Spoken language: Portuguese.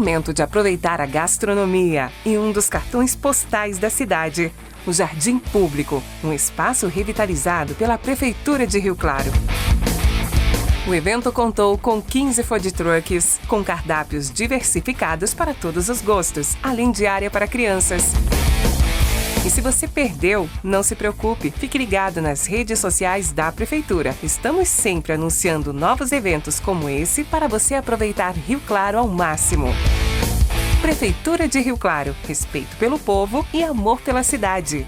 momento de aproveitar a gastronomia e um dos cartões postais da cidade, o Jardim Público, um espaço revitalizado pela Prefeitura de Rio Claro. O evento contou com 15 food trucks, com cardápios diversificados para todos os gostos, além de área para crianças. E se você perdeu, não se preocupe, fique ligado nas redes sociais da Prefeitura. Estamos sempre anunciando novos eventos como esse para você aproveitar Rio Claro ao máximo. Prefeitura de Rio Claro, respeito pelo povo e amor pela cidade.